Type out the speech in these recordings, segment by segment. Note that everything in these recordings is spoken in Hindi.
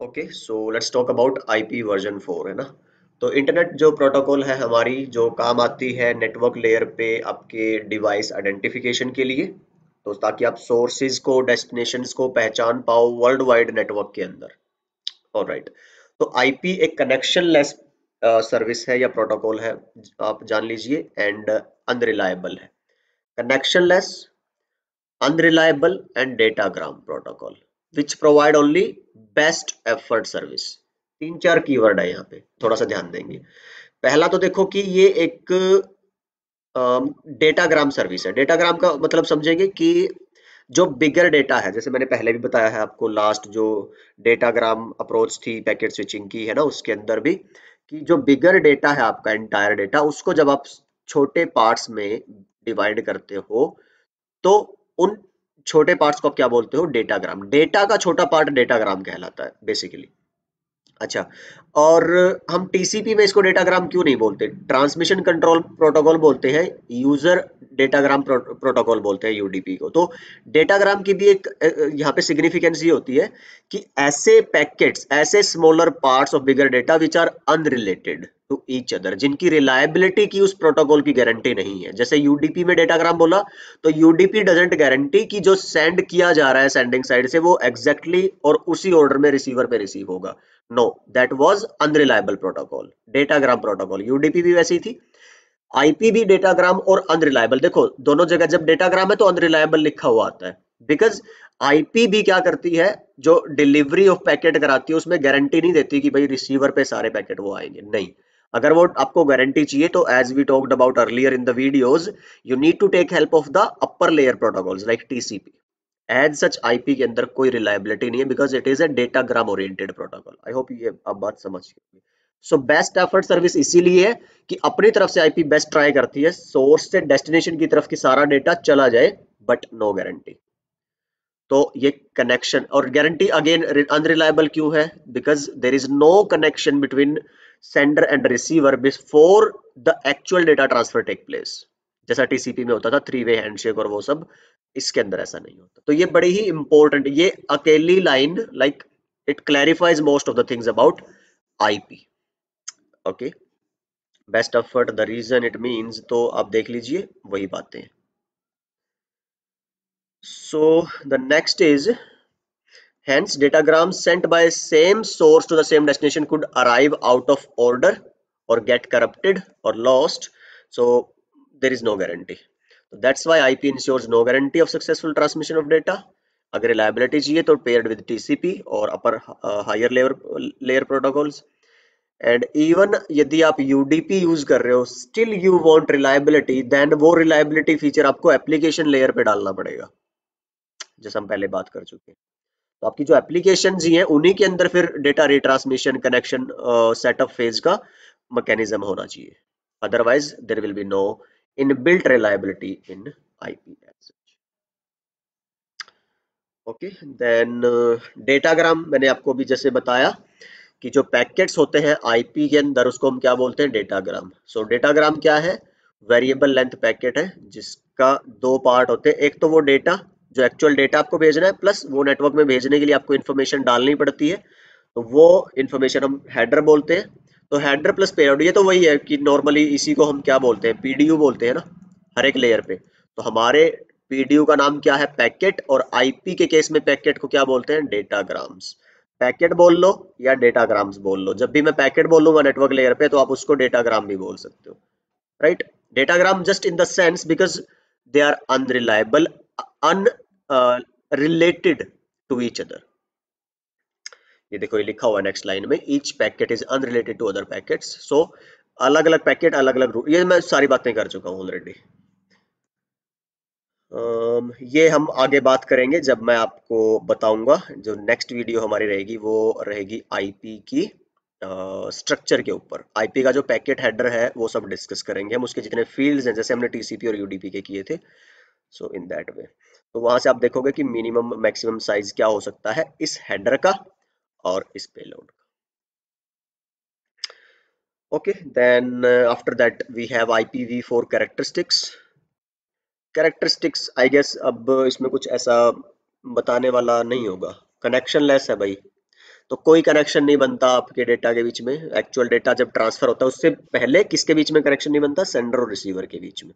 Okay, so let's talk about IP version 4, है ना। तो इंटरनेट जो प्रोटोकॉल है हमारी जो काम आती है नेटवर्क लेयर पे आपके डिवाइस आइडेंटिफिकेशन के लिए, तो ताकि आप सोर्सेज को डेस्टिनेशंस को पहचान पाओ वर्ल्ड वाइड नेटवर्क के अंदर। ऑलराइट, तो आईपी एक कनेक्शन लेस सर्विस है या प्रोटोकॉल है, आप जान लीजिए, एंड अनरिलायबल है। Connection less, unreliable and datagram protocol which provide only best effort service। तीन चार कीवर्ड है यहाँ पे, थोड़ा सा ध्यान देंगे। पहला तो देखो कि ये एक डेटाग्राम सर्विस है। डेटाग्राम का मतलब समझेंगे कि जो बिगर डेटा है, जैसे मैंने पहले भी बताया है आपको, लास्ट जो डेटाग्राम अप्रोच थी पैकेट स्विचिंग की, है ना, उसके अंदर भी, कि जो बिगर डेटा है आपका एंटायर डेटा, उसको जब आप छोटे पार्ट्स में डिवाइड करते हो, तो उन छोटे पार्ट्स को आप क्या बोलते हो? डेटाग्राम। डेटा का छोटा पार्ट डेटाग्राम कहलाता है बेसिकली। अच्छा, और हम टीसीपी में इसको डेटाग्राम क्यों नहीं बोलते? ट्रांसमिशन कंट्रोल प्रोटोकॉल बोलते हैं, यूजर डेटाग्राम प्रोटोकॉल बोलते हैं यूडीपी को। तो डेटाग्राम की भी एक यहाँ पे सिग्निफिकेंस ये होती है कि ऐसे पैकेट्स, ऐसे smaller parts of bigger data which are unrelated to each other, जिनकी रिलायबिलिटी की उस प्रोटोकॉल की गारंटी नहीं है। जैसे यूडीपी में डेटाग्राम बोला, तो यूडीपी डजंट गारंटी कि जो सेंड किया जा रहा है सेंडिंग साइड से, वो एग्जैक्टली और उसी ऑर्डर में रिसीवर पे रिसीव होगा। No, that was unreliable protocol. Datagram protocol, UDP भी वैसी थी, आईपी भी डेटाग्राम और अनरिलायबल। देखो दोनों जगह जब डेटाग्राम है तो अनरिलायबल लिखा हुआ आता है, बिकॉज आईपी भी क्या करती है, जो डिलीवरी ऑफ पैकेट कराती है, उसमें गारंटी नहीं देती कि भाई रिसीवर पे सारे पैकेट वो आएंगे, नहीं। अगर वो आपको गारंटी चाहिए तो as we talked about earlier in the videos, you need to take help of the upper layer protocols like TCP. As such IP के अंदर कोई रिलायबिलिटी नहीं है, because it is a datagram oriented protocol. I hope ये आप बात समझ गए। सो बेस्ट एफर्ट सर्विस इसीलिए है कि अपनी तरफ से आईपी बेस्ट ट्राई करती है, सोर्स से डेस्टिनेशन की तरफ की सारा डेटा चला जाए, बट नो गारंटी। तो ये कनेक्शन और गारंटी अगेन अनरिलायबल क्यों है? Because there is no connection between sender and receiver before the actual data transfer take place. जैसा टीसीपी में होता था, थ्री वे हैंडशेक और वो सब, इसके अंदर ऐसा नहीं होता। तो ये बड़ी ही इंपॉर्टेंट, ये अकेली line like it clarifies most of the things about IP. Okay, best effort the reason it means, तो आप देख लीजिए वही बातें। So the next is, hence datagrams sent by same source to the same destination could arrive out of order or get corrupted or lost, so there is no guarantee. So that's why IP ensures no guarantee of successful transmission of data. अगर reliability चाहिए तो paired with TCP और upper higher layer protocols. And even यदि आप यूडीपी यूज कर रहे हो, still you want reliability, then वो रिलायबिलिटी फीचर आपको एप्लीकेशन लेयर पे डालना पड़ेगा, जैसे हम पहले बात कर चुके हैं। तो आपकी जो एप्लीकेशन ही है उन्हीं के अंदर फिर data retransmission connection setup phase का मैकेनिज्म होना चाहिए, otherwise there will be no inbuilt reliability in IP as such. Okay, then datagram मैंने आपको भी जैसे बताया कि जो पैकेट्स होते हैं आईपी के अंदर, उसको हम क्या बोलते हैं? डेटाग्राम। सो डेटाग्राम क्या है? वेरिएबल लेंथ पैकेट है जिसका दो पार्ट होते हैं। एक तो वो डेटा जो एक्चुअल डेटा आपको भेजना है, प्लस वो नेटवर्क में भेजने के लिए आपको इन्फॉर्मेशन डालनी पड़ती है, तो वो इन्फॉर्मेशन हम हेडर बोलते हैं। तो हेडर प्लस पेलोड, ये तो वही है कि नॉर्मली इसी को हम क्या बोलते हैं? पीडीयू बोलते हैं ना, हर एक लेयर पे। तो हमारे पीडीयू का नाम क्या है? पैकेट। और आईपी के केस में पैकेट को क्या बोलते हैं? डेटाग्राम्स। पैकेट बोल लो या डेटाग्राम्स बोल लो, जब भी मैं पैकेट बोलूंगा नेटवर्क लेयर पे तो आप उसको डेटाग्राम भी बोल सकते हो, right. Datagram just in the sense because they are unreliable, unrelated to each other. ये देखो, ये लिखा हुआ है नेक्स्ट लाइन में, each packet is unrelated to other packets. So अलग अलग पैकेट, अलग अलग रूट, ये मैं सारी बातें कर चुका हूँ ऑलरेडी। ये हम आगे बात करेंगे जब मैं आपको बताऊंगा। जो नेक्स्ट वीडियो हमारी रहेगी वो रहेगी आईपी की स्ट्रक्चर के ऊपर। आईपी का जो पैकेट हेडर है वो सब डिस्कस करेंगे हम, उसके जितने फील्ड्स हैं जैसे हमने टीसीपी और यूडीपी के किए थे। सो इन दैट वे, तो वहां से आप देखोगे कि मिनिमम मैक्सिमम साइज क्या हो सकता है इस हेडर का और इस पेलोड का। Okay, then after that we have IPv4 characteristics. Characteristics I guess अब इसमें कुछ ऐसा बताने वाला नहीं होगा, कनेक्शन लेस है भाई। तो कोई कनेक्शन नहीं बनता आपके डेटा के बीच में। एक्चुअल डेटा जब ट्रांसफर होता है उससे पहले किसके बीच में कनेक्शन नहीं बनता, सेंडर और रिसीवर के बीच में।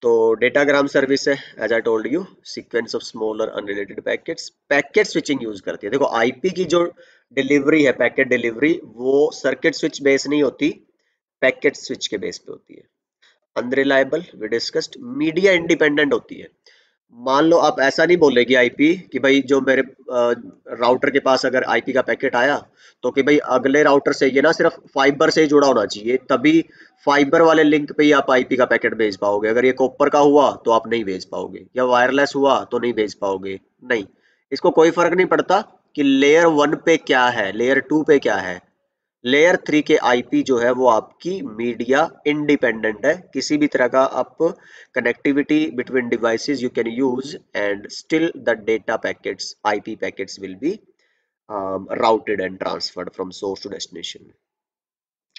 तो डेटाग्राम सर्विस है, as I told you, sequence of smaller unrelated packets, packet switching use करती है। देखो आईपी की जो डिलीवरी है, पैकेट डिलीवरी, वो सर्किट स्विच बेस नहीं होती, पैकेट स्विच के बेस पे होती है। Unreliable we discussed, media independent होती है। मान लो आप ऐसा नहीं बोलेगी आईपी कि भाई जो मेरे राउटर के पास अगर आईपी का पैकेट आया तो कि भाई अगले राउटर से ये ना सिर्फ फाइबर से ही जुड़ा होना चाहिए, तभी फाइबर वाले लिंक पे ही आप आईपी का पैकेट भेज पाओगे। अगर ये कॉपर का हुआ तो आप नहीं भेज पाओगे, या वायरलेस हुआ तो नहीं भेज पाओगे। नहीं, इसको कोई फर्क नहीं पड़ता कि लेयर 1 पे क्या है, लेयर 2 पे क्या है। लेयर 3 के आईपी जो है वो आपकी मीडिया इंडिपेंडेंट है। किसी भी तरह का आप connectivity between devices you can use and still the data packets, IP packets will be routed and transferred from source to destination.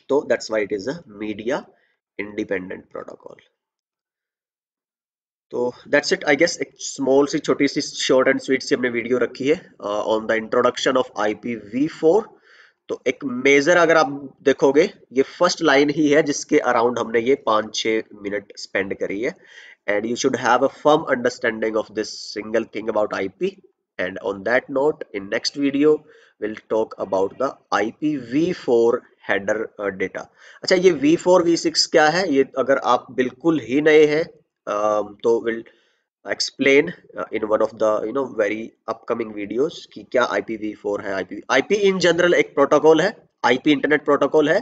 So that's why it is a media independent protocol. तो दैट्स इट आई गेस। एक स्मॉल सी छोटी सी शॉर्ट एंड स्वीट सी हमने वीडियो रखी है on the introduction of IPv4। तो एक मेजर अगर आप देखोगे, ये फर्स्ट लाइन ही है जिसके अराउंड हमने ये 5-6 मिनट स्पेंड करी है। And you should have a firm understanding of this single thing about IP। And on that note, in next video will talk about the IPv4 header data. अच्छा, ये V4 V6 क्या है, ये अगर आप बिल्कुल ही नए हैं तो will explain in one of the very upcoming videos कि क्या IPv4 है। IP in general एक प्रोटोकॉल है, IP इंटरनेट प्रोटोकॉल है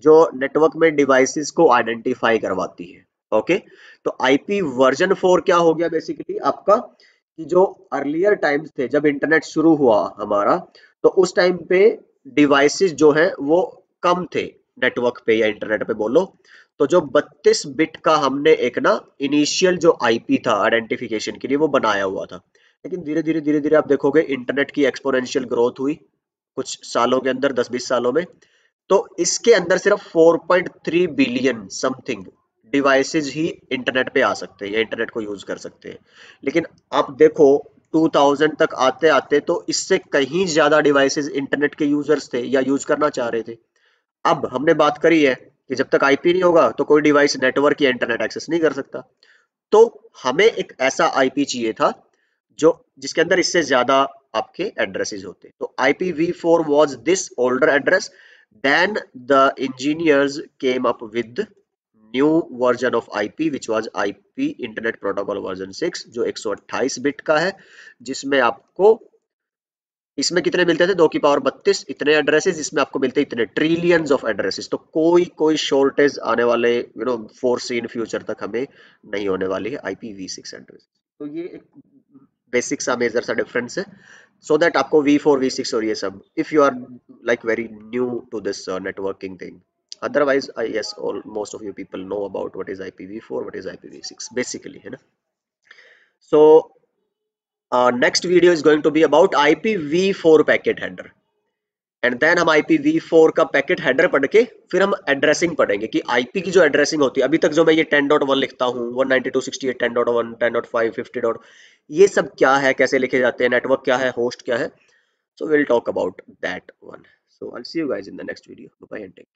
जो नेटवर्क में डिवाइसेस को आइडेंटिफाई करवाती है। ओके, तो IP वर्जन 4 क्या हो गया बेसिकली आपका, कि जो अर्लियर टाइम्स थे जब इंटरनेट शुरू हुआ हमारा, तो उस टाइम पे डिवाइसेस जो है वो कम थे नेटवर्क पे या इंटरनेट पे बोलो। तो जो 32 बिट का हमने एक ना इनिशियल जो आईपी था आइडेंटिफिकेशन के लिए वो बनाया हुआ था। लेकिन धीरे धीरे आप देखोगे इंटरनेट की एक्सपोनेंशियल ग्रोथ हुई कुछ सालों के अंदर, 10-20 सालों में। तो इसके अंदर सिर्फ 4.3 बिलियन समथिंग डिवाइसेस ही इंटरनेट पे आ सकते हैं या इंटरनेट को यूज कर सकते हैं। लेकिन आप देखो 2000 तक आते आते तो इससे कहीं ज्यादा डिवाइसेस इंटरनेट के यूजर्स थे या यूज करना चाह रहे थे। अब हमने बात करी है कि जब तक आईपी नहीं होगा तो कोई डिवाइस नेटवर्क या इंटरनेट एक्सेस नहीं कर सकता। तो हमें एक ऐसा आईपी चाहिए था जो जिसके अंदर इससे ज्यादा आपके एड्रेसेस होते। तो IPv4 was this older address, then the engineers came up with new version of IP which was IP Internet Protocol version 6 जो 128 बिट का है, जिसमें आपको इसमें कितने मिलते थे, 2 की पावर 32 इतने एड्रेसेस, इसमें आपको मिलते इतने ट्रिलियंस ऑफ एड्रेसेस। तो कोई शॉर्टेज आने वाले फोरसीन फ्यूचर तक हमें नहीं होने वाली है IPv6 एड्रेस। तो ये एक बेसिक सा मेजर सा डिफरेंस है, सो दैट आपको V4 V6 और ये सब, if you are like very new to this networking thing, otherwise I yes all most of you people know about what is IPv4, what is IPv6 basically, है ना। So next video is going to be about IPv4 packet header, and then हम IPv4 का पैकेट हेडर पढ़ के फिर हम एड्रेसिंग पढ़ेंगे कि आईपी की जो एड्रेसिंग होती है। अभी तक जो मैं ये 10.1 लिखता हूँ, 192.168.10.1 10.5 50. ये सब क्या है, कैसे लिखे जाते हैं, नेटवर्क क्या है, होस्ट क्या है। So will talk about that one. So I will see you guys in the next video. Bye and take.